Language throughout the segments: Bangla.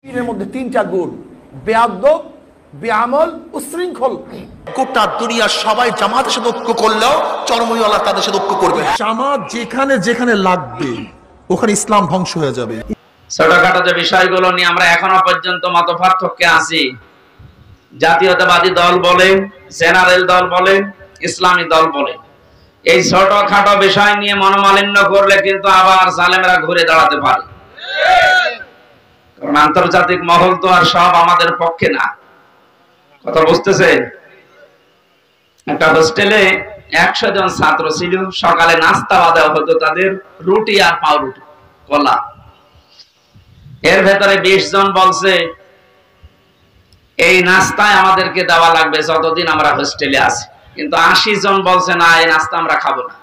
এর মধ্যে তিনটা গুণ: বেয়াদব, বেআমল, উশৃঙ্খল। গোটা দুনিয়ার সবাই জামাতের সাথে ঐক্য করলেও চরমওয়ালা তাদের সাথে ঐক্য করবে। জামাত যেখানে যেখানে লাগবে ওখানে ইসলাম ধ্বংস হয়ে যাবে। ছোটখাটো যে বিষয়গুলো নিয়ে আমরা এখনো পর্যন্ত মত পার্থক্যে আছি, জাতীয়তাবাদী দল বলে, জেনারেল দল বলে, ইসলামী দল বলে, এই ছোটখাটো বিষয় নিয়ে মনোমালিন্য করলে কিন্তু আবার জালেমরা ঘুরে দাঁড়াতে পারে। কারণ আন্তর্জাতিক মহল তো আর সব আমাদের পক্ষে না। কথা বুঝতেছেন? একটা হোস্টেলে 100 জন ছাত্র ছিল। সকালে নাস্তা দেওয়া হতো তাদের রুটি আর পাউরুটি, কলা। এর ভেতরে 20 জন বলছে এই নাস্তায় আমাদেরকে দেওয়া লাগবে যতদিন আমরা হোস্টেলে আছি। কিন্তু 80 জন বলছে না, এই নাস্তা আমরা খাবো না।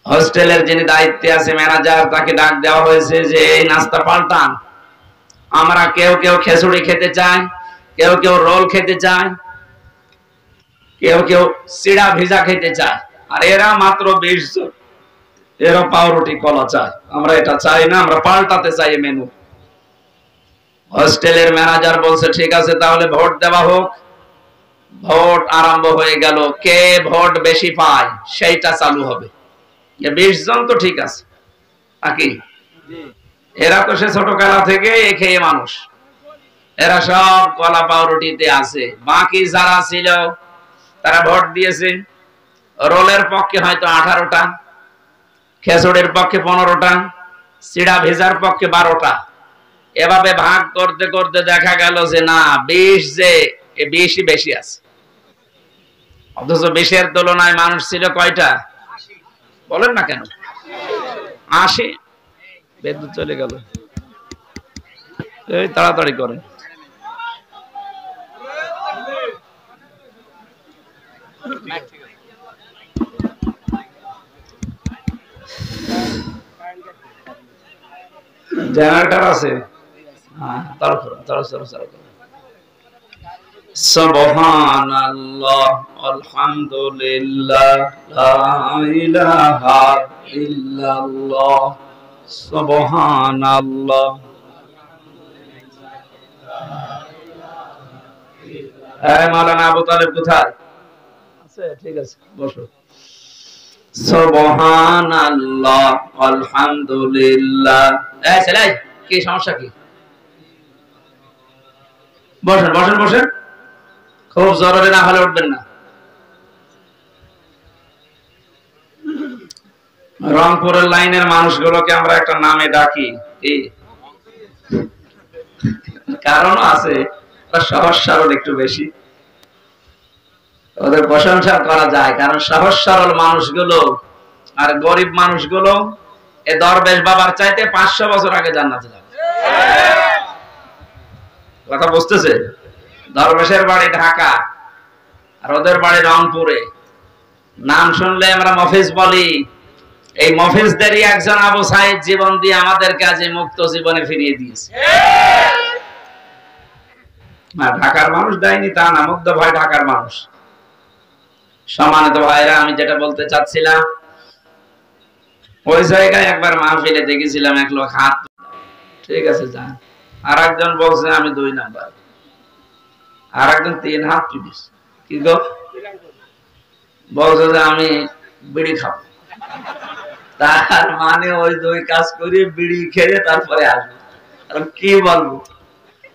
হোস্টেলের যিনি দায়িত্বে আছে, ম্যানেজার, তাকে ডাক দেওয়া হয়েছে যে এই নাস্তা পাল্টান। আমরা কেউ কেউ খিচুড়ি খেতে চাই, কেউ কেউ রোল খেতে চায়, কেউ কেউ চিড়া ভিজা খেতে চায়, আর এরা মাত্র 20 জন। এরা পাউরুটি কলা চায়। আমরা এটা চাই না, আমরা পাল্টাতে চাই মেনু। হোস্টেলের ম্যানেজার বলছে ঠিক আছে, তাহলে ভোট দেওয়া হোক। ভোট আরম্ভ হয়ে গেল। কে ভোট বেশি পায় সেইটা চালু হবে। 20 জন তো ঠিক আছে, নাকি? এরা তো সে ছোটবেলা থেকে খেয়ে মানুষ, এরা সব কলা পাউরুটিতে আছে। বাকি যারা ছিল তারা ভোট দিয়েছে। রোলের পক্ষে হয়তো 18টা, খেচুড়ির পক্ষে 15টা, চিড়া ভেজার পক্ষে 12টা। এভাবে ভাগ করতে করতে দেখা গেল যে না, 20 যে 20ই বেশি আছে। অথচ 20-এর তুলনায় মানুষ ছিল কয়টা? বলেন না কেন? 80। বিদ্যুৎ চলে গেল, এই তাড়াতাড়ি করেন। জেনারেটর আছে? সুবহানাল্লাহ, আলহামদুলিল্লাহ, লা ইলাহা ইল্লাল্লাহ, সুবহানাল্লাহ। এই মাওলানা আবু তালেব কোথায় আছে? ঠিক আছে, বসো। সুবহানাল্লাহ, আলহামদুলিল্লাহ। এই ছেলে, কি সমস্যা? কি? বসেন বসেন বসেন, খুব জরুরি না হলে উঠবেন না। রংপুরের লাইনের মানুষগুলোকে আমরা একটা নামে ডাকি, কি কারণ আছে? সহজ সরল একটু বেশি, ওদের প্রশংসা করা যায়। কারণ সহজ সরল মানুষগুলো আর গরিব মানুষগুলো এ দরবেশ বাবার চাইতে 500 বছর আগে জান্নাতে যাবে। কথা বুঝতেছে? দরবেশের বাড়ি ঢাকা আর ওদের বাড়ি রংপুরে। নাম শুনলে আমরা মফিজ বলি। এই মফিজদেরই একজন আবু সাইদ জীবন দিয়ে আমাদের কাছে মুক্ত জীবনে ফিরিয়ে দিয়েছে। না, ঢাকার মানুষ দেয়নি তা না, মুগ্ধ ভাই ঢাকার মানুষ। সম্মানিত ভাইরা, আমি যেটা বলতে চাচ্ছিলাম, ওই জায়গায় একবার মাহফিলে দেখেছিলাম এক লোক হাত, ঠিক আছে যান। আর একজন বলছে আমি 2 নাম্বার, আর একজন 3 হাত তুলিস। কি গো? বলছে যে আমি বিড়ি খাবো। তার মানে ওই 2 কাজ করি, বিড়ি খেয়ে তারপরে আসবো। কি বলবো?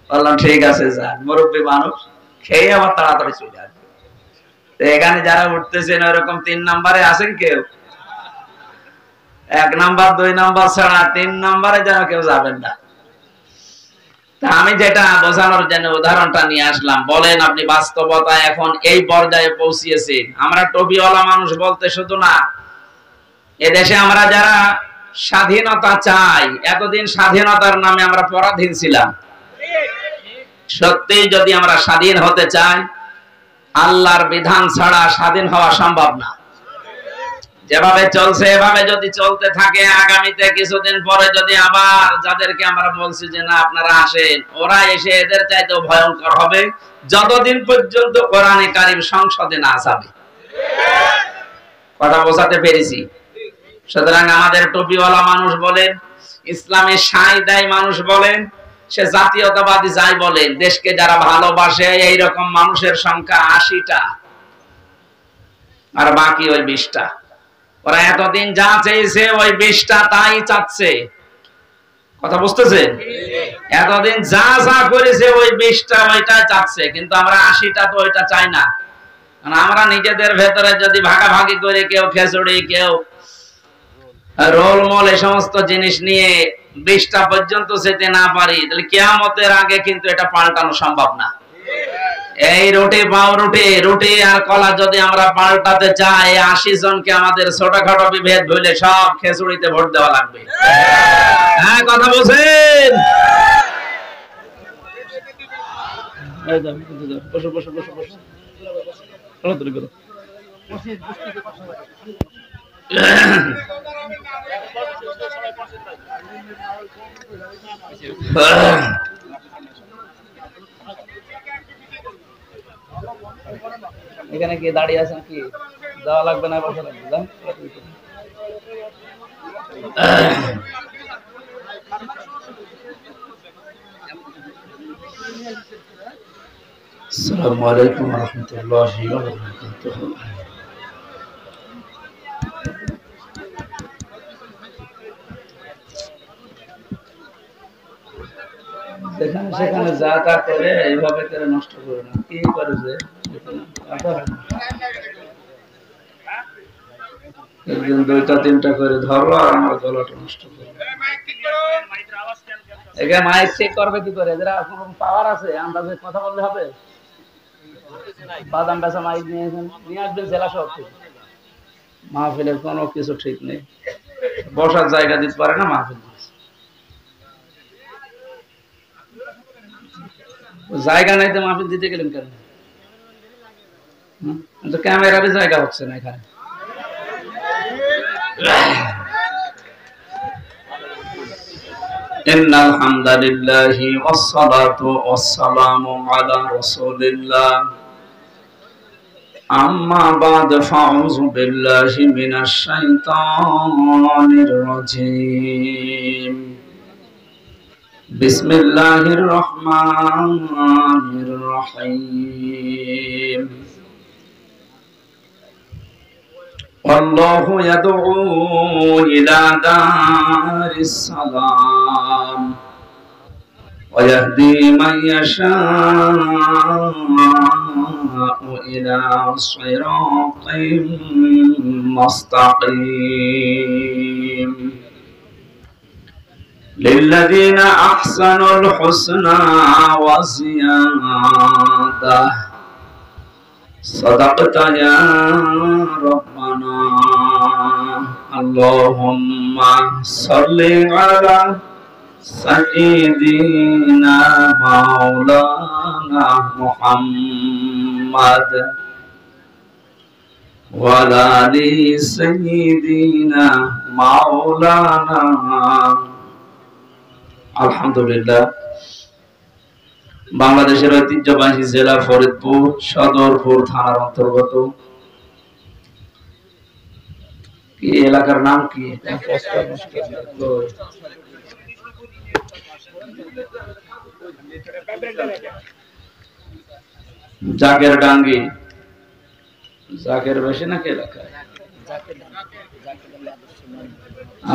বললাম ঠিক আছে যান, মুরব্বী মানুষ, খেয়ে আবার তাড়াতাড়ি চলে আসবে। এখানে যারা উঠতেছেন ওইরকম 3 নাম্বারে আছেন কেউ? 1 নাম্বার 2 নাম্বার ছাড়া 3 নাম্বারে যেন কেউ যাবেন না। তা আমি যেটা বোঝানোর জন্য উদাহরণটা নিয়ে আসলাম, বলেন আপনি বাস্তবতা এখন এই পর্যায়ে পৌঁছিয়েছে। আমরা টুপিওয়ালা মানুষ বলতে শুধু না, এদেশে আমরা যারা স্বাধীনতা চাই, এতদিন স্বাধীনতার নামে আমরা পরাধীন ছিলাম। সত্যি যদি আমরা স্বাধীন হতে চাই, আল্লাহর বিধান ছাড়া স্বাধীন হওয়া সম্ভব না। যেভাবে চলছে এভাবে যদি চলতে থাকে, আগামীতে কিছুদিন পরে যদি আবার যাদেরকে আমরা বলছি যে না আপনারা আসেন, ওরা এসে এদের চাইতেও ভয়ঙ্কর হবে, যতদিন পর্যন্ত কোরআনে কারীম সংসদে না যাবে। কথা বোঝাতে পেরেছি? সুতরাং আমাদের টুপিওয়ালা মানুষ বলেন, ইসলামে সাই দেয় মানুষ বলেন, সে জাতীয়তাবাদী যাই বলেন, দেশকে যারা ভালোবাসে এইরকম মানুষের সংখ্যা 80টা, আর বাকি ওই 20টা। ওরা এতদিন যা চেয়েছে ওই 20টা তাই চাচ্ছে। কথা বুঝতেছে? এতদিন যা যা করেছে ওই 20টা ওইটা চাচ্ছে, কিন্তু আমরা 80টা তো ওইটা চাই না। কারণ আমরা নিজেদের ভেতরে যদি ভাগাভাগি করে কেউ খেচুড়ি, কেউ রোলমল এই সমস্ত জিনিস নিয়ে 20টা পর্যন্ত যেতে না পারি, তাহলে কিয়ামতের আগে কিন্তু এটা পাল্টানো সম্ভব না। এই রুটি পাউরুটি, রুটি আর কলা যদি আমরা পাল্টাতে চাই, 80 জনকে আমাদের ছোটখাটো বিভেদ ভুলে সব খেচুড়িতে ভোট দেওয়া লাগবে। হ্যাঁ, কথা বলছেন? বসো বসো বসো বসো, এখানে কি দাঁড়িয়ে আছেন? কি যাওয়া লাগবে না, বসা লাগবে? যান। আসসালামু আলাইকুম ওয়া রাহমাতুল্লাহি ওয়া বারাকাতুহু। যেখানে সেখানে যা তা করে এইভাবে করে নষ্ট করে না। কি করে যে একজন 2টা 3টা করে ধরো আর আমার গলাটা নষ্ট করে। এখানে মাইক চেক করবে কি করে? যারা কোনো পাওয়ার আছে আন্দাজে কথা বললে হবে? বাদাম বেচা মাইক নিয়ে আসবেন জেলা সব থেকে। মাহফিলের কোনো কিছু ঠিক নেই, বসার জায়গা দিতে পারে না মাহফিল। জায়গা নাই তো মাহফিল দিতে গেলেন কেন? তো ক্যামেরারই জায়গা হচ্ছে না এখানে। ইন্নাল হামদালিল্লাহি ওয়াসসালাতু ওয়াসসালামু আলা রাসূলিল্লাহ, আম্মা বা'দ, ফাউযু বিল্লাহি মিনাশ শাইতানির রাজীম। বিসমিল্লাহির রহমানির রহিম। আল্লাহু ইয়াদউ ইলা দারিস সালাম ওয়া ইয়াহদি মান ইয়াশাউ ইলা সিরাতিন মুস্তাকিম। للذين أحسنوا الحسنى وزيادة صدقت يا ربنا اللهم صل على سيدنا مولانا محمد وعلى آل سيدنا مولانا। আলহামদুলিল্লাহ, বাংলাদেশের ঐতিহ্যবাহী জেলা ফরিদপুর সদরপুর থানার অন্তর্গত কি এলাকার নাম কি? জাকের ডাঙ্গি। জাকের বেশি নাকি এলাকায়?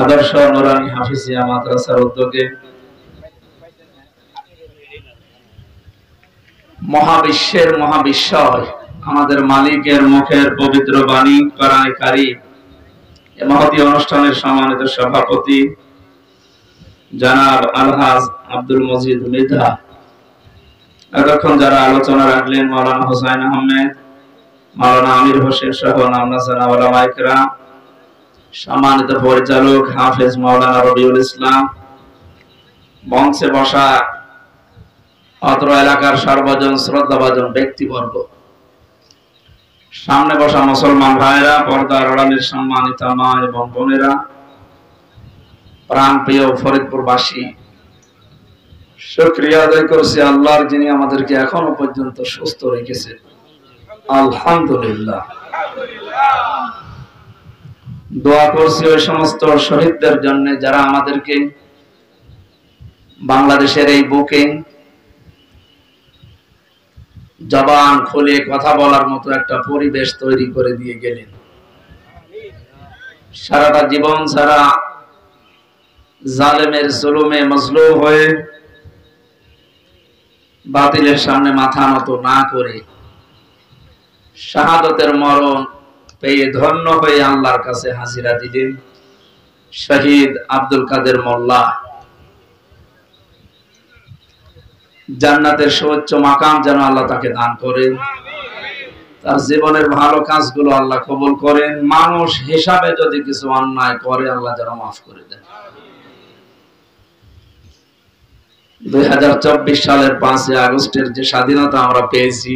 আদর্শ নুরানি হাফিজিয়া মাদ্রাসার উদ্যোগে মহাবিশ্বের মহাবিশ্বয় আমাদের মালিকের মুখের পবিত্র বাণী কোরআনে কারীম এই মহতী অনুষ্ঠানের সম্মানিত সভাপতি জনাব আলহাজ আব্দুল মজিদ মৃধা, এতক্ষণ যারা আলোচনা রাখলেন মাওলানা হোসাইন আহমেদ, মাওলানা আমির হোসেন সহ নামনা ওলামায়ে কেরাম, সম্মানিত পরিচালক হাফেজ মাওলানা রবিউল ইসলাম, মঞ্চে বসা অত্র এলাকার সর্বজন শ্রদ্ধাভাজন ব্যক্তিবর্গ, সামনে বসা মুসলমান ভাইরা, পর্দার আড়ালের সম্মানিত মা এবং বোনেরা, প্রাণপ্রিয় ফরিদপুরবাসী, শুকরিয়া আদায় করছি আল্লাহর যিনি আমাদেরকে এখনো পর্যন্ত সুস্থ রেখেছেন। আলহামদুলিল্লাহ। দোয়া করছি ওই সমস্ত শহীদদের জন্য যারা আমাদেরকে বাংলাদেশের এই বুকে জবান খুলে কথা বলার মতো একটা পরিবেশ তৈরি করে দিয়ে গেলেন। সারাটা জীবন সারা জালেমের জুলুমে মজলুম হয়ে বাতিলের সামনে মাথা নত না করে শাহাদতের মরণ পেয়ে ধন্য হয়ে আল্লাহর কাছে হাজিরা দিলেন শহীদ আব্দুল কাদের মোল্লা। জান্নাতের সর্বোচ্চ মাকাম যেন আল্লাহ তাকে দান করেন, তার জীবনের ভালো কাজগুলো আল্লাহ কবুল করেন, মানুষ হিসাবে যদি কিছু অন্যায় করে আল্লাহ যেন মাফ করে দেন। 2024 সালের 5 আগস্টের যে স্বাধীনতা আমরা পেয়েছি,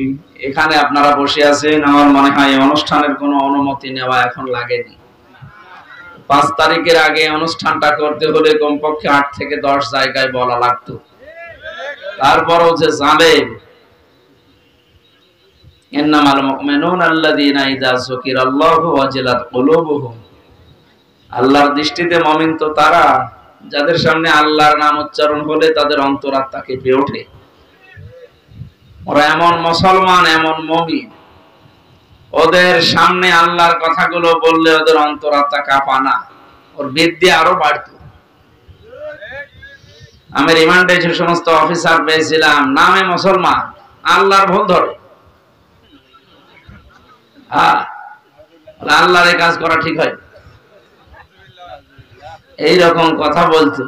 এখানে আপনারা বসে আছেন, আমার মনে হয় এই অনুষ্ঠানের কোনো অনুমতি নেওয়া এখন লাগেনি। 5 তারিখের আগে অনুষ্ঠানটা করতে হলে কমপক্ষে 8 থেকে 10 জায়গায় বলা লাগতো। তারপরও যে জালেম, ইন্নামাল মুমিনুনা আল্লাযীনা ইযা যুকিরাল্লাহু ওয়াজিলাত কুলুবুহুম, আল্লাহর দৃষ্টিতে মুমিন তো তারা যাদের সামনে আল্লাহর নাম উচ্চারণ হলে তাদের অন্তরাত্মা কেঁপে ওঠে। ওরা এমন মুসলমান, এমন মুমিন, ওদের সামনে আল্লাহর কথাগুলো বললে ওদের অন্তরাত্মা কাঁপানা, ওর বৃদ্ধি আরো বাড়ত। আমি রিমান্ডে যে সমস্ত অফিসার পেয়েছিলাম, নামে মুসলমান, আল্লাহর ভুল ধরে, আল্লাহর এই কাজ করা ঠিক হয়, এইরকম কথা বলতো।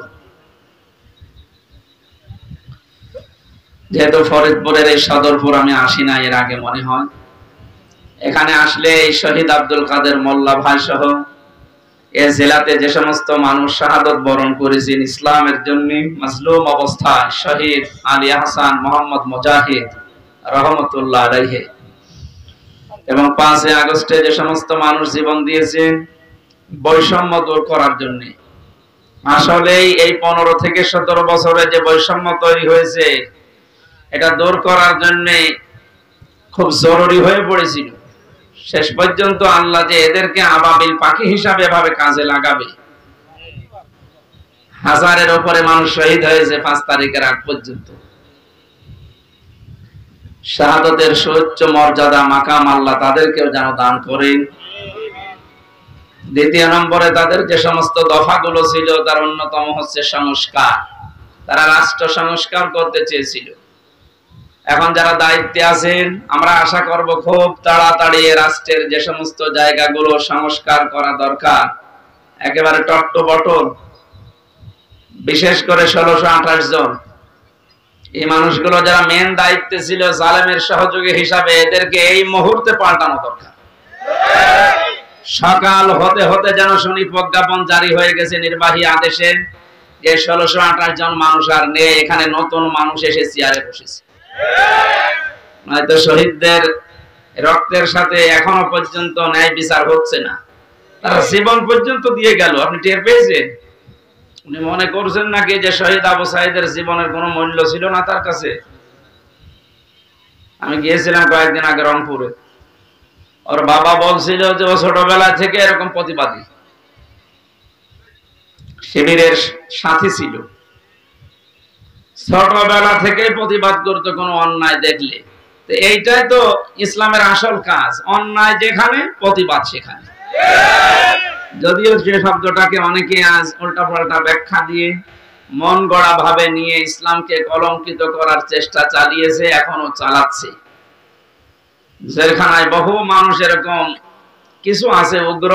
যেহেতু ফরিদপুরের এই সদরপুর আমি আসি না এর আগে, মনে হয় এখানে আসলে এই শহীদ আব্দুল কাদের মোল্লা ভাই সহ এই জেলাতে যে সমস্ত মানুষ শাহাদত বরণ করেছেন ইসলামের জন্য মাজলুম অবস্থায়, শহীদ আলী হাসান মোহাম্মদ মুজাহিদ রহমতুল্লাহ আলাইহি, এবং 5 আগস্টে যে সমস্ত মানুষ জীবন দিয়েছেন বৈষম্য দূর করার জন্য, আসলেই এই 15 থেকে 17 বছরে যে বৈষম্য তৈরি হয়েছে এটা দূর করার জন্য খুব জরুরি হয়ে পড়েছিল। শেষ পর্যন্ত আল্লাহ যে এদেরকে আবাবিল পাখি হিসাবে এভাবে কাজে লাগাবে, হাজারের উপরে মানুষ শহীদ হয়েছে 5 তারিখের আগ পর্যন্ত। শাহাদতের সর্বোচ্চ মর্যাদা মাকাম আল্লাহ তাদেরকেও যেন দান করেন। দ্বিতীয় নম্বরে তাদের যে সমস্ত দফাগুলো ছিল তার অন্যতম হচ্ছে সংস্কার। তারা রাষ্ট্র সংস্কার করতে চেয়েছিল। এখন যারা দায়িত্বে আছেন, আমরা আশা করব খুব তাড়াতাড়ি রাষ্ট্রের যে সমস্ত জায়গাগুলো সংস্কার করা দরকার একেবারে টট্টবটল, বিশেষ করে 1628 জন এই মানুষগুলো যারা মেন দায়িত্বে ছিল জালেমের সহযোগী হিসাবে, এদেরকে এই মুহূর্তে পাল্টানো দরকার। সকাল হতে হতে যেন শুনি প্রজ্ঞাপন জারি হয়ে গেছে নির্বাহী আদেশে যে 1628 জন মানুষ আর নেই, এখানে নতুন মানুষ এসে চেয়ারে বসেছে। নয়তো শহীদদের রক্তের সাথে এখনো পর্যন্ত ন্যায় বিচার হচ্ছে না। তারা জীবন পর্যন্ত দিয়ে গেল, আপনি টের পেয়েছেন? উনি মনে করছেন নাকি যে শহীদ আবু সাঈদের জীবনের কোনো মূল্য ছিল না তার কাছে? আমি গিয়েছিলাম কয়েকদিন আগে রংপুরে, ওর বাবা বলছিল যে ও ছোটবেলা থেকে এরকম প্রতিবাদী, শিবিরের সাথী ছিল, ছোটবেলা থেকে প্রতিবাদ করতে কোনো অন্যায় দেখলে। তো এইটাই তো ইসলামের আসল কাজ, অন্যায় যেখানে প্রতিবাদ সেখানে। যদিও যে শব্দটাকে অনেকে আজ উল্টা পাল্টা ব্যাখ্যা দিয়ে মন গড়া ভাবে নিয়ে ইসলামকে কলঙ্কিত করার চেষ্টা চালিয়েছে, এখনো চালাচ্ছে। জেলখানায় বহু মানুষ এরকম কিছু আছে উগ্র,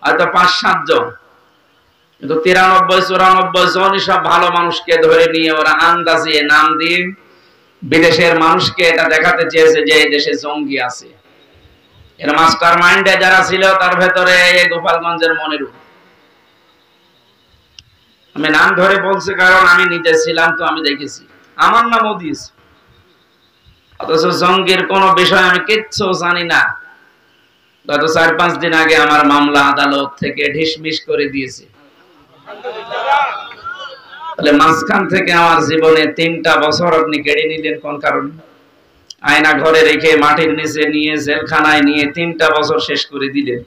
হয়তো 5-7 জন, কিন্তু 93-94 জনই সব ভালো মানুষকে ধরে নিয়ে ওরা আন্দাজে নাম দিয়ে বিদেশের মানুষকে এটা দেখাতে চেয়েছে যে এই দেশে জঙ্গি আছে। এর মাস্টার মাইন্ডে যারা ছিল তার ভেতরে এই গোপালগঞ্জের মনিরুল, আমি নাম ধরে বলছি কারণ আমি নিজে ছিলাম, তো আমি দেখেছি, আমার নামও দিয়েছি। অথচ জঙ্গির কোন বিষয় আমি কিচ্ছু জানি না। গত 4-5 দিন আগে আমার মামলা আদালত থেকে ঢিসমিস করে দিয়েছে। তাহলে মাঝখান থেকে আমার জীবনে 3টা বছর আপনি কেড়ে নিলেন কোন কারণে? আয়না ঘরে রেখে মাটির নিচে নিয়ে জেলখানায় নিয়ে 3টা বছর শেষ করে দিলেন।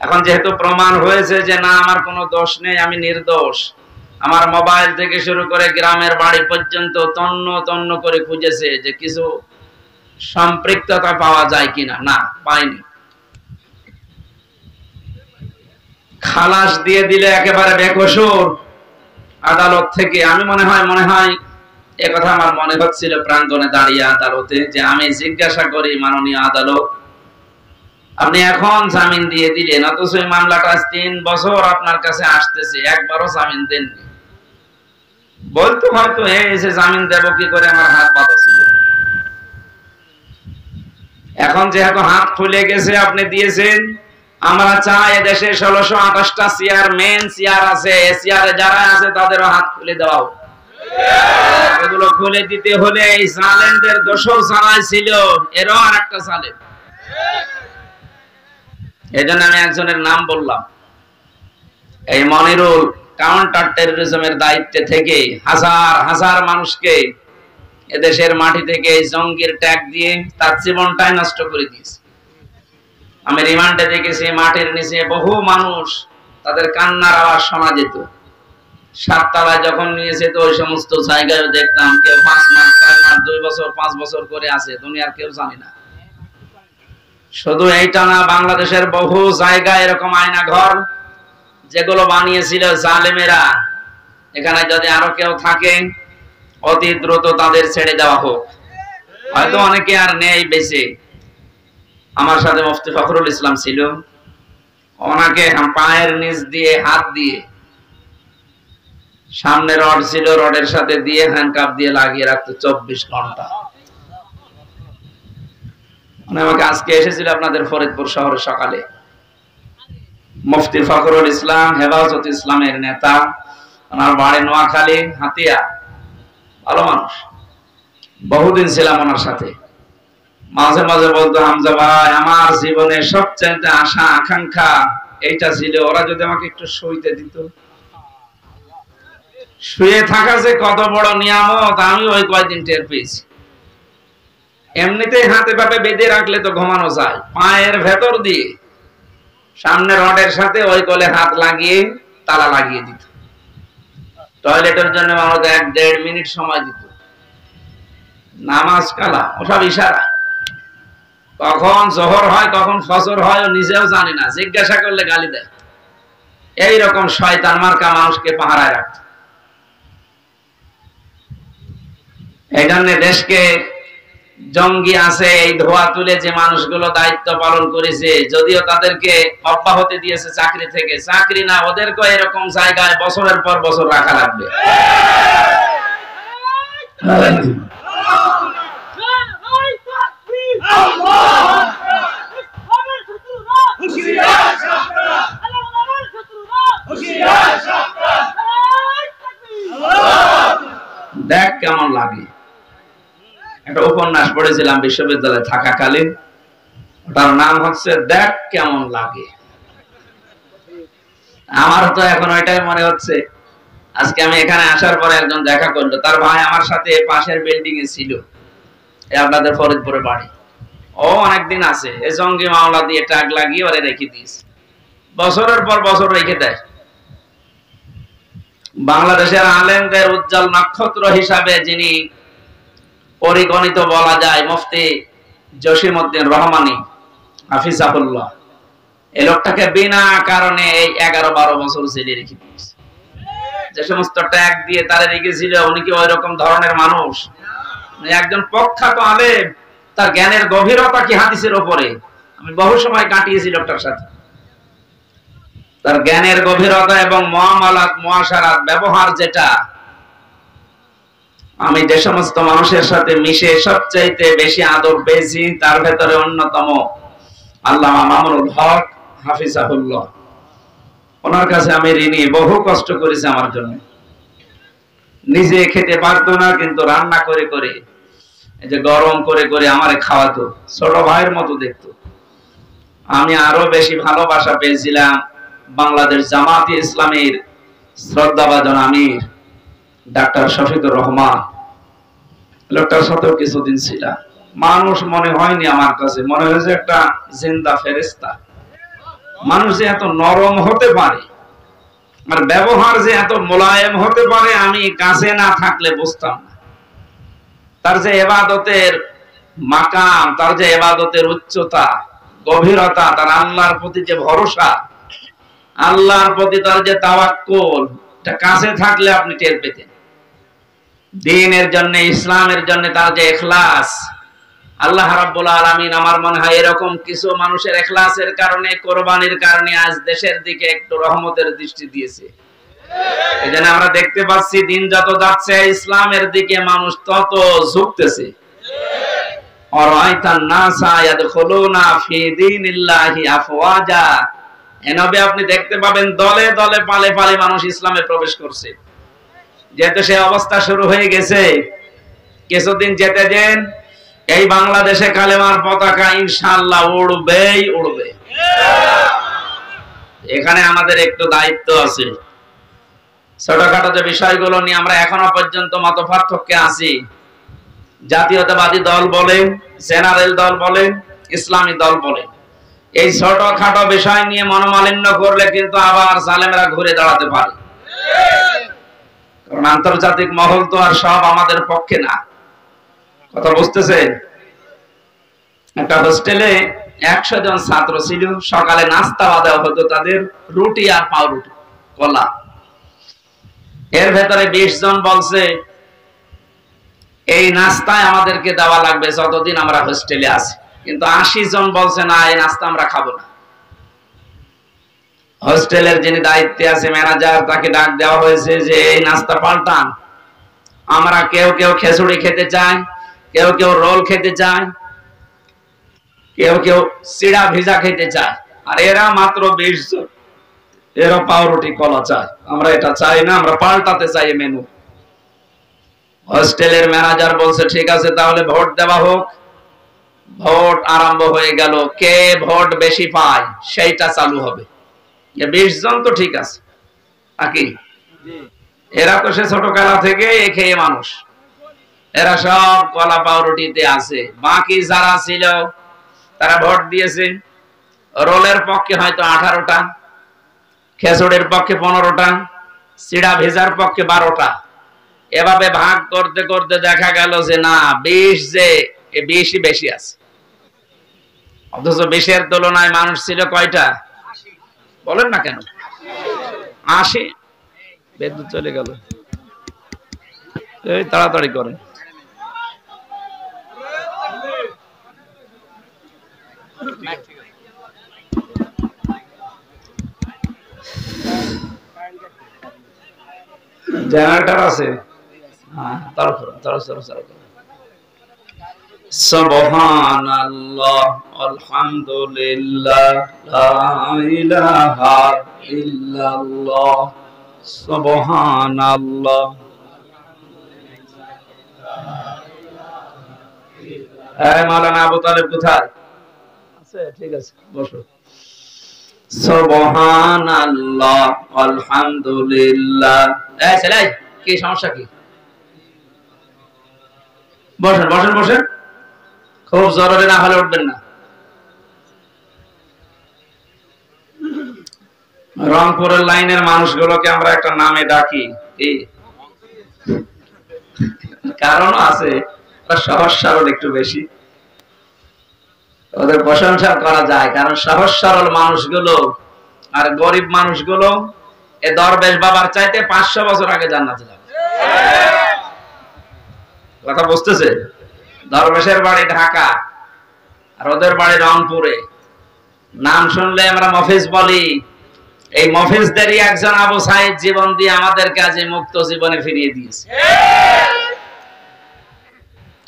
এখন যেহেতু প্রমাণ হয়েছে যে না আমার কোনো দোষ নেই, আমি নির্দোষ, আমার মোবাইল থেকে শুরু করে গ্রামের বাড়ি পর্যন্ত তন্ন তন্ন করে খুঁজেছে যে কিছু সম্পৃক্ততা পাওয়া যায় কিনা। না, পাইনি। খালাস দিয়ে দিলে একেবারে বেকসুর আদালত থেকে। আমি মনে হয় একথা আমার মনে হচ্ছিল প্রাঙ্গণে দাঁড়িয়ে আদালতে, যে আমি জিজ্ঞাসা করি মাননীয় আদালত, আপনি এখন জামিন দিয়ে দিলেন, অথচ এই মামলাটা 3 বছর আপনার কাছে আসতেছে, একবারও জামিন দেননি। বলতো হয়তো এসে জামিন দেব কি করে, আমার হাত বাঁধা ছিল। এখন যেহেতু হাত খুলে গেছে, আপনি দিয়েছেন। আমরা চাই এদেশে 1628টা চেয়ারম্যান চেয়ার আছে, চেয়ারে যারা আছে তাদেরও হাত খুলে দেওয়া হোক। এগুলো খুলে দিতে হলে এই জালেমদের দোষও জানাই ছিল, এরও আর একটা জালেম। এই জন্য আমি একজনের নাম বললাম। এই মনিরুল কাউন্টার টেরোরিজমের দায়িত্বে থেকে হাজার হাজার মানুষকে এদেশের মাটি থেকে জঙ্গির ট্যাগ দিয়ে তার জীবনটাই নষ্ট করে দিয়েছে। আমি রিমান্ডে দেখেছি মাটির নিচে বহু মানুষ, তাদের কান্নার আওয়াজ শোনা যেত। 7 তলায় যখন নিয়েছে তো ওই সমস্ত জায়গায় দেখতাম কেউ 5 মাস 4 মাস 2 বছর 5 বছর করে আছে, দুনিয়ার কেউ জানি না। শুধু এইটা না, বাংলাদেশের বহু জায়গায় এরকম আয়না ঘর যেগুলো বানিয়েছিল জালেমেরা, এখানে যদি আরো কেউ থাকে অতি দ্রুত তাদের ছেড়ে দেওয়া হোক। হয়তো অনেকে আর নেই বেঁচে। আমার সাথে মুফতি ফখরুল ইসলাম ছিল, ওনাকে পায়ের নিচ দিয়ে হাত দিয়ে, সামনে রড ছিল, রডের সাথে দিয়ে হ্যান্ডকাপ দিয়ে লাগিয়ে রাখতো 24 ঘন্টা। আমাকে আজকে এসেছিল আপনাদের ফরিদপুর শহরে সকালে। মুফতি ফখরুল ইসলাম হেফাজত ইসলামের নেতা, ওনার বাড়ি নোয়াখালী হাতিয়া, ভালো মানুষ। বহুদিন ছিলাম ওনার সাথে। মাঝে মাঝে বলতো, হামজা ভাই, আমার জীবনের সবচেয়ে আশা আকাঙ্ক্ষা এইটা ছিল, ওরা যদি আমাকে একটু শুইতে দিত। শুয়ে থাকা যে কত বড় নিয়ামত আমি ওই কয়দিন টের পেয়েছি। এমনিতেই হাতে পাপে বেঁধে রাখলে তো ঘুমানো যায়, পায়ের ভেতর দিয়ে সামনে রডের সাথে ওই কোলে হাত লাগিয়ে তালা লাগিয়ে দিত। টয়লেটের জন্য মানুষ 1-1.5 মিনিট সময় দিত। নামাজ কালা, ওসব ইশারা। কখন জোহর হয় কখন ফজর হয় ও নিজেও জানি না, জিজ্ঞাসা করলে গালি দেয়। এইরকম শয়তান মার্কা মানুষকে পাহারায় রাখত। এই জন্য দেশকে জঙ্গি আছে এই ধোয়া তুলে যে মানুষগুলো দায়িত্ব পালন করেছে, যদিও তাদেরকে অব্যাহতি দিয়েছে চাকরি থেকে, চাকরি না, ওদেরকে এরকম জায়গায় বছরের পর বছর রাখা লাগবে। দেখ কেমন লাগে। একটা উপন্যাস পড়েছিলাম বিশ্ববিদ্যালয়ে থাকাকালীন, ওটার নাম হচ্ছে দেখ কেমন লাগে। আমার তো এখন ওইটাই মনে হচ্ছে। আজকে আমি এখানে আসার পরে একজন দেখা করলো, তার ভাই আমার সাথে পাশের বিল্ডিং এ ছিল, আপনাদের ফরিদপুরে বাড়ি। ও অনেকদিন আছে, এই জঙ্গি মামলা দিয়ে ট্যাগ লাগিয়ে ওরে রেখে দিয়েছে, বছরের পর বছর রেখে দেয়। বাংলাদেশের আলেমদের উজ্জ্বল নক্ষত্র হিসাবে যিনি পরিগণিত বলা যায়, মুফতি জসিমউদ্দিন রহমানী হাফিজাহুল্লাহ, এই লোকটাকে বিনা কারণে এই 11-12 বছর জেলে রেখে দিয়েছে। যে সমস্ত ট্যাগ দিয়ে তারা রেখেছিল, উনি কি ওই রকম ধরনের মানুষ? একজন প্রখ্যাত আলেম, তার জ্ঞানের গভীরতা কি হাদিসের উপরে। আমি বহু সময় কাটিয়েছি লোকটার সাথে। তার জ্ঞানের গভীরতা এবং মুআমালাত মুআশারাত ব্যবহার, যেটা আমি যে সমস্ত মানুষের সাথে মিশে সবচাইতে বেশি আদব পেয়েছি, তার ভেতরে অন্যতম আল্লামা মামুনুল হক হাফিজাহুল্লাহ। ওনার কাছে আমি ঋণী, বহু কষ্ট করেছে আমার জন্য। নিজে খেতে পারতো না, কিন্তু রান্না করে করে, এই যে গরম করে করে আমারে খাওয়াতো, ছোট ভাইয়ের মতো দেখতো। আমি আরো বেশি ভালোবাসা পেয়েছিলাম বাংলাদেশ জামাতে ইসলামের শ্রদ্ধাভাজন আমির ডাক্তার শফিকুর রহমান। লোকটার সাথেও কিছুদিন ছিলাম। মানুষ মনে হয়নি আমার কাছে, মনে হয়েছে একটা জিন্দা ফেরেশতা। মানুষ যে এত নরম হতে পারে আর ব্যবহার যে এত মোলায়েম হতে পারে আমি কাছে না থাকলে বুঝতাম না। তার যে ইবাদতের মাকাম, তার যে ইবাদতের উচ্চতা, গভীরতা, তার আল্লাহর প্রতি যে ভরসা, আল্লাহর প্রতি তার যে তাওয়াক্কুল, এটা কাছে থাকলে আপনি টের পেতেন। দ্বীনের জন্য, ইসলামের জন্য তার যে ইখলাস, আল্লাহ রাব্বুল আলামিন আমার মনে হয় এরকম কিছু মানুষের ইখলাসের কারণে, কোরবানির কারণে আজ দেশের দিকে একটু রহমতের দৃষ্টি দিয়েছে। এজন্য আমরা দেখতে পাচ্ছি দিন যত যাচ্ছে ইসলামের দিকে মানুষ তত ঝুঁকতেছে। আরাইতান নাসা ইয়াদখুলুনা ফি দীনিল্লাহি আফওয়াজা, এভাবে আপনি দেখতে পাবেন দলে দলে পালে পালে মানুষ ইসলামে প্রবেশ করছে। যেহেতু সে অবস্থা শুরু হয়ে গেছে, কিছুদিন যেতে দেন, এই বাংলাদেশে কালেমার পতাকা ইনশাআল্লাহ উড়বেই উড়বে। এখানে আমাদের একটু দায়িত্ব আছে। ছোটখাটো যে বিষয়গুলো নিয়ে আমরা এখনো পর্যন্ত মত পার্থক্যে আছি, জাতীয়তাবাদী দল বলেন, জেনারেল দল বলেন, ইসলামী দল বলেন, এই ছোটখাটো বিষয় নিয়ে মনোমালিন্য করলে কিন্তু আবার জালেমরা ঘুরে দাঁড়াতে পারে। কারণ আন্তর্জাতিক মহল তো আর সব আমাদের পক্ষে না। কথা বুঝতেছেন? একটা হোস্টেলে 100 জন ছাত্র ছিল, সকালে নাস্তা দেওয়া হতো তাদের রুটি আর পাউরুটি, কলা। এর ভেতরে 20 জন বলছে এই নাস্তায় আমাদেরকে দেওয়া লাগবে যতদিন আমরা হোস্টেলে আছি, কিন্তু 80 জন বলছে না, এই নাস্তা আমরা খাবো না। হোস্টেলের যিনি দায়িত্বে আছে, ম্যানেজার, তাকে ডাক দেওয়া হয়েছে যে এই নাস্তা পাল্টান। আমরা কেউ কেউ খিচুড়ি খেতে চাই, কেউ কেউ রোল খেতে চায়, কেউ কেউ চিড়া ভিজা খেতে চায়, আর এরা মাত্র 20 জন, এরা পাউরুটি কলা চায়। আমরা এটা চাই না, আমরা পাল্টাতে চাই মেনু। হোস্টেলের ম্যানেজার বলছে ঠিক আছে, তাহলে ভোট দেওয়া হোক। ভোট আরম্ভ হয়ে গেল, কে ভোট বেশি পায় সেইটা চালু হবে। 20 জন তো ঠিক আছে, নাকি? এরা তো সে ছোটবেলা থেকে খেয়ে মানুষ, এরা সব কলা পাউরুটিতে আছে। বাকি যারা ছিল তারা ভোট দিয়েছে। রোলের পক্ষে হয়তো 18টা, খেচুড়ির পক্ষে 15টা, চিড়া ভেজার পক্ষে 12টা। এভাবে ভাগ করতে করতে দেখা গেল যে না, 20 যে 20ই বেশি আছে। অথচ 20-এর তুলনায় মানুষ ছিল কয়টা বলেন না কেন? 80। বিদ্যুৎ চলে গেল, এই তাড়াতাড়ি করেন। জেনারেটর আছে? হ্যাঁ, সুবহানাল্লাহ, আলহামদুলিল্লাহ, লা ইলাহা ইল্লাল্লাহ, সুবহানাল্লাহ। এই মাওলানা আবু তালেব কোথায় আছে? ঠিক আছে, বসো। সুবহানাল্লাহ, আলহামদুলিল্লাহ। এই ছেলে, কি সমস্যা কি? বসেন বসেন বসেন, খুব জরুরি না হলে উঠবেন না। রংপুরের লাইনের মানুষগুলোকে আমরা একটা নামে ডাকি, কারণ আছে, সহজ সরল একটু বেশি, ওদের প্রশংসা করা যায়। কারণ সহজ সরল মানুষগুলো আর গরিব মানুষগুলো এ দরবেশ বাবার চাইতে 500 বছর আগে জান্নাতে যাবে। কথা বুঝতেছে? দরবেশের বাড়ি ঢাকা আর ওদের বাড়ি রংপুরে। নাম শুনলে আমরা মফিজ বলি। এই মফিজদেরই একজন আবু সাইদ জীবন দিয়ে আমাদের কাছে মুক্ত জীবনে ফিরিয়ে দিয়েছে।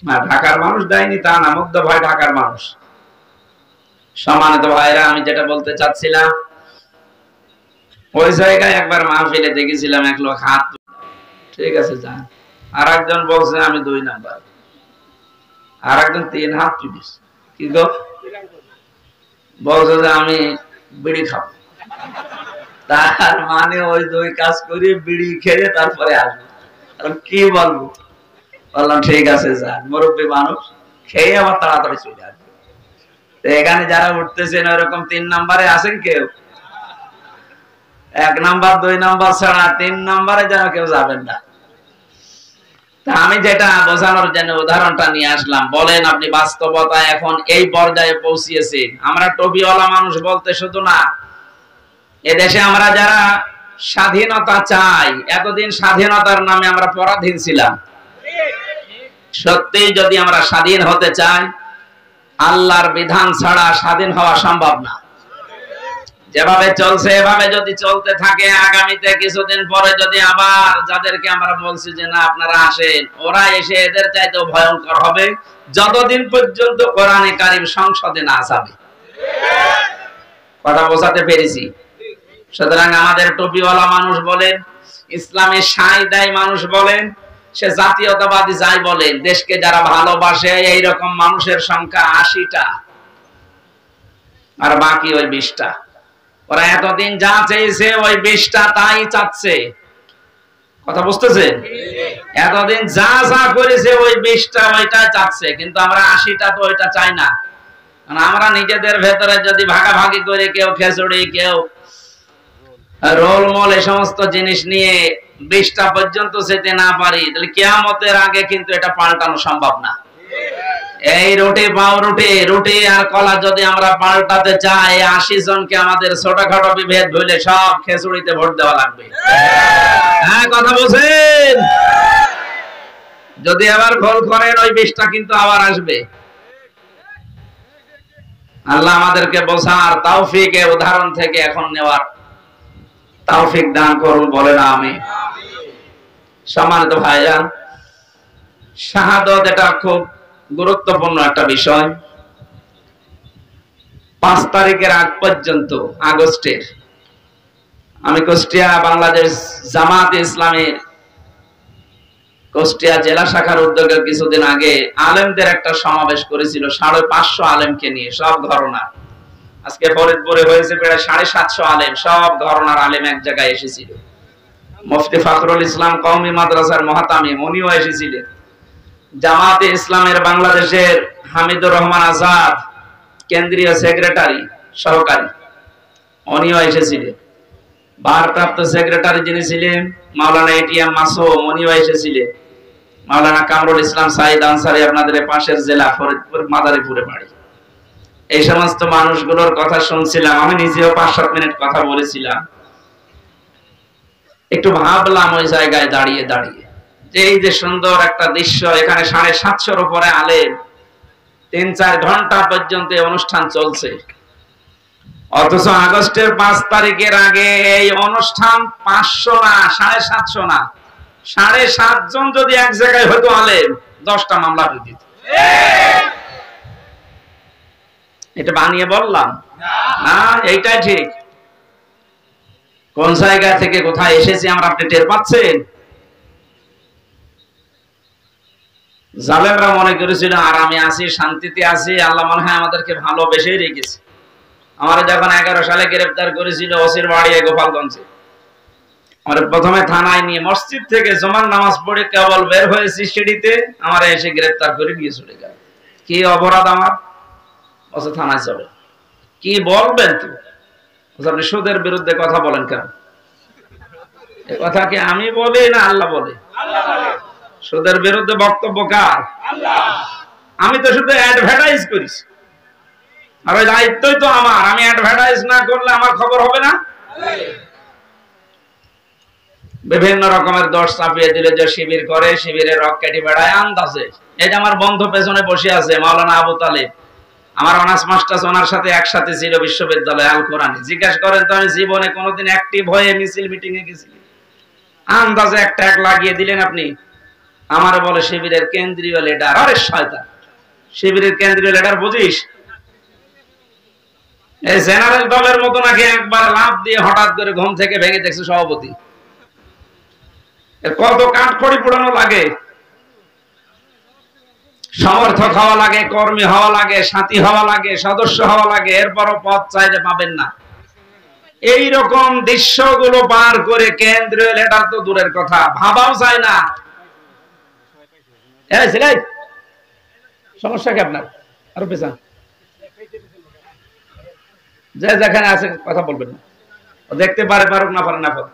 না, ঢাকার মানুষ দেয়নি তা না, মুগ্ধ ভাই ঢাকার মানুষ। সম্মানিত ভাইরা, আমি যেটা বলতে চাচ্ছিলাম, ওই জায়গায় একবার মাহফিলে দেখেছিলাম, এক লোক হাত, ঠিক আছে যান। আর একজন বলছে আমি 2 নাম্বার, আর একজন 3 হাত তুলিস। কি গো? বলছে যে আমি বিড়ি খাবো। তার মানে ওই 2 কাজ করে বিড়ি খেয়ে তারপরে আসবো। কি বলবো? বললাম ঠিক আছে যান, মুরব্বী মানুষ, খেয়ে আবার তাড়াতাড়ি চলে আসবে। এখানে যারা উঠতেছেন ওইরকম 3 নাম্বারে আছেন কেউ? 1 নাম্বার 2 নাম্বার ছাড়া 3 নাম্বারে যেন কেউ যাবেন না। তা আমি যেটা বোঝানোর জন্য উদাহরণটা নিয়ে আসলাম, বলেন আপনি বাস্তবতা এখন এই পর্যায়ে পৌঁছিয়েছেন। আমরা টবিওয়ালা মানুষ বলতে শুধু না, এদেশে আমরা যারা স্বাধীনতা চাই, এতদিন স্বাধীনতার নামে আমরা পরাধীন ছিলাম। সত্যি যদি আমরা স্বাধীন হতে চাই, আল্লাহর বিধান ছাড়া স্বাধীন হওয়া সম্ভব না। যেভাবে চলছে এভাবে যদি চলতে থাকে, আগামীতে কিছুদিন পরে যদি আবার যাদেরকে আমরা বলছি যে না আপনারা আসেন, ওরা এসে এদের চাইতেও ভয়ঙ্কর হবে, যতদিন পর্যন্ত কোরআনে কারীম সংসদে না যাবে। কথা বোঝাতে পেরেছি? সুতরাং আমাদের টুপিওয়ালা মানুষ বলেন, ইসলামের সাই দেয় মানুষ বলেন, সে জাতীয়তাবাদী যাই বলেন, দেশকে যারা ভালোবাসে এইরকম মানুষের সংখ্যা 80টা, আর বাকি ওই 20টা। ওরা এতদিন যা চেয়েছে ওই 20টা তাই চাচ্ছে। কথা বুঝতেছে? এতদিন যা যা করেছে ওই 20টা ওইটা চাচ্ছে, কিন্তু আমরা 80টা তো ওইটা চাই না। কারণ আমরা নিজেদের ভেতরে যদি ভাগাভাগি করে, কেউ খেচুড়ি, কেউ রোলমল, এই সমস্ত জিনিস নিয়ে 20টা পর্যন্ত যেতে না পারি, তাহলে কিয়ামতের আগে কিন্তু এটা পাল্টানো সম্ভব না। এই রুটি পাউরুটি, রুটি আর কলা যদি আমরা পাল্টাতে চাই, 80 জনকে আমাদের ছোটখাটো বিভেদ ভুলে সব খেচুড়িতে ভোট দেওয়া লাগবে। হ্যাঁ, কথা বলছেন? যদি আবার ভুল করেন ওই 20টা কিন্তু আবার আসবে। আল্লাহ আমাদেরকে বোঝার তৌফিক, উদাহরণ থেকে এখন নেওয়ার তৌফিক দান করুন, বলেন আমিন। সম্মানিত ভাইরা, শাহাদাত এটা খুব গুরুত্বপূর্ণ একটা বিষয়। 5 তারিখের আগ পর্যন্ত, আগস্টের, আমি কুষ্টিয়া বাংলাদেশ জামাত ইসলামের কুষ্টিয়া জেলা শাখার উদ্যোগে কিছুদিন আগে আলেমদের একটা সমাবেশ করেছিল, 550 আলেমকে নিয়ে, সব ঘরানার। আজকে ফরিদপুরে হয়েছে প্রায় 750 আলেম, সব ঘরানার আলেম এক জায়গায় এসেছিল। মুফতি ফখরুল ইসলাম কওমি মাদ্রাসার মুহতামিম উনিও এসেছিলেন। জামাতে ইসলামের বাংলাদেশের হামিদুর রহমান আজাদ কেন্দ্রীয় সেক্রেটারি সহকারী, উনিও এসেছিলেন। ভারপ্রাপ্ত সেক্রেটারি যিনি ছিলেন মাওলানা এটিএম মাসুম, উনিও এসেছিলেন। মাওলানা কামরুল ইসলাম সাইদ আনসারী, আপনাদের পাশের জেলা ফরিদপুর মাদারীপুরে বাড়ি। এই সমস্ত মানুষগুলোর কথা শুনছিলাম, আমি নিজেও 5-7 মিনিট কথা বলেছিলাম। একটু ভাবলাম ওই জায়গায় দাঁড়িয়ে দাঁড়িয়ে যে এই যে সুন্দর একটা দৃশ্য, এখানে 750-র উপরে আলেম, 3-4 ঘন্টা পর্যন্ত অনুষ্ঠান চলছে, অথচ আগস্টের 5 তারিখের আগে এই অনুষ্ঠান 500 না, 750 না, 7.5 জন যদি এক জায়গায় হতো আলেম, 10টা মামলা হয়ে দিত। এটা বানিয়ে বললাম না, এইটাই ঠিক। কোন জায়গা থেকে কোথায় এসেছি আমরা, আপনি টের পাচ্ছেন? জালেমরা মনে করেছিল আরামে আছি, শান্তিতে আছি, আল্লাহ মনে হয় আমাদেরকে ভালোবেসেই রেখেছে। আমার যখন 11 সালে গ্রেফতার করেছিল ওসির বাড়ি গোপালগঞ্জে, আমার প্রথমে থানায় নিয়ে, মসজিদ থেকে জুমার নামাজ পড়ে কেবল বের হয়েছি সিঁড়িতে, আমার এসে গ্রেফতার করে নিয়ে চলে গেল। কি অপরাধ আমার? বলছে থানায় চলে। কি বলবেন তো? আপনি সুদের বিরুদ্ধে কথা বলেন কেন? এই কথা কি আমি বলি না আল্লাহ বলে? সুদের বিরুদ্ধে বক্তব্য কার? আমি তো শুধু অ্যাডভার্টাইজ করিস, আর ওই দায়িত্বই তো আমার। আমি অ্যাডভার্টাইজ না করলে আমার খবর হবে না। বিভিন্ন রকমের দোষ চাপিয়ে দিলে যে শিবির করে, শিবিরের রক কেটে বেড়ায় আন্দাজে। এই যে আমার বন্ধু পেছনে বসে আছে মাওলানা আবু তালেব, আমার অনার্স মাস্টার্স ওনার সাথে একসাথে ছিল বিশ্ববিদ্যালয়ে আল কোরআনে। জিজ্ঞাসা করেন তো আমি জীবনে কোনোদিন অ্যাক্টিভ হয়ে মিছিল মিটিং এ গেছি? আন্দাজে একটা এক লাগিয়ে দিলেন আপনি। আমার বলে শিবিরের কেন্দ্রীয় লিডার। আরে শয়তান, শিবিরের কেন্দ্রীয় লিডার বুঝিস? এই জেনারেল দলের মতো নাকি একবার লাফ দিয়ে হঠাৎ করে ঘুম থেকে ভেঙে দেখছে সভাপতি? কত কাঠখড়ি পোড়ানো লাগে, সমর্থক হওয়া লাগে, কর্মী হওয়া লাগে, সাথী হওয়া লাগে, সদস্য হওয়া লাগে, এরপরও পদ চাইলে পাবেন না। এই রকম দৃশ্যগুলো পার করে কেন্দ্রীয় লিডার তো দূরের কথা, ভাবাও যায় না। সমস্যা কি আপনার? আরো পেছান, যে যেখানে আছে কথা বলবেন না। ও দেখতে পারে, পারুক না পারে না পারুক।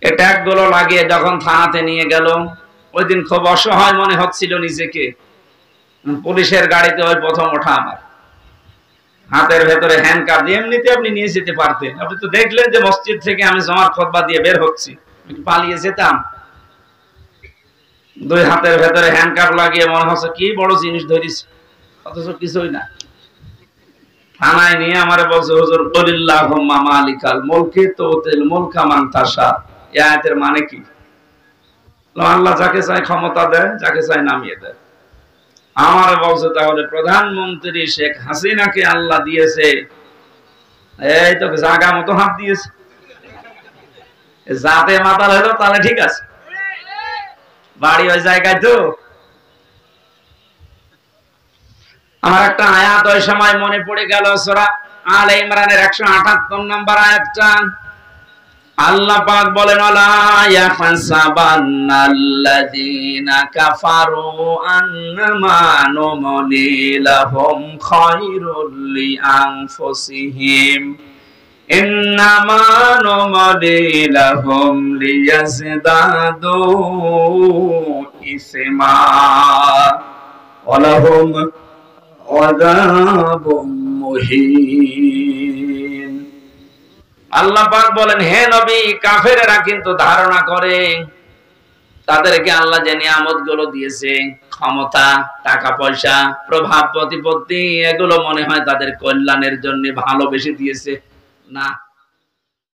এই ট্যাগ গুলো লাগিয়ে যখন থানাতে নিয়ে গেল, ওই দিন খুব অসহায় মনে হচ্ছিল নিজেকে। পুলিশের গাড়িতে ওই প্রথম ওঠা আমার, হাতের ভেতরে হ্যান্ডকাপ দিয়ে। এমনিতে আপনি নিয়ে যেতে পারতেন, আপনি তো দেখলেন যে মসজিদ থেকে আমি জমার খুতবা দিয়ে বের হচ্ছি, পালিয়ে যেতাম। দুই হাতের ভেতরে হ্যান্ডকাপ লাগিয়ে মনে হচ্ছে কি বড় জিনিস ধরিস, অথচ কিছুই না। থানায় নিয়ে আমারে বলছে, হুজুর কুলিল্লাহুম্মা মালিকাল মুলকি তুতিল মুলকা মান তাশা। এই আয়াতের মানে কি? আল্লাহ যাকে চায় ক্ষমতা দেয়, যাকে চায় নামিয়ে দেয়। আমার বলছে তাহলে প্রধানমন্ত্রী শেখ হাসিনাকে আল্লাহ দিয়েছে, এই তো জায়গা মতো হাত দিয়েছে, যাতে মাতাল হলো তাহলে ঠিক আছে, বাড়ি ওই জায়গায়। তো আমার একটা আয়াত ওই সময় মনে পড়ে গেল, সূরা আলে ইমরানের 178 নম্বর আয়াতটা। আল্লাহ পাক বলেন, আলা ইয়াহসাবান্নাল্লাযীনা কাফারু আন্নামা নুমলি লাহুম খায়রুল লিআনফুসিহিম ইন্নামা নুমলি লাহুম লিয়াজদাদু ইসমা ওয়া লাহুম আযাবুম মুহিন। আল্লাহ পাক বলেন, হে নবী, কাফেরেরা কিন্তু ধারণা করে তাদেরকে আল্লাহ যে নিয়ামত গুলো দিয়েছে, ক্ষমতা, টাকা পয়সা, প্রভাব প্রতিপত্তি, এগুলো মনে হয় তাদের কল্যাণের জন্য ভালোবেসে দিয়েছে। না।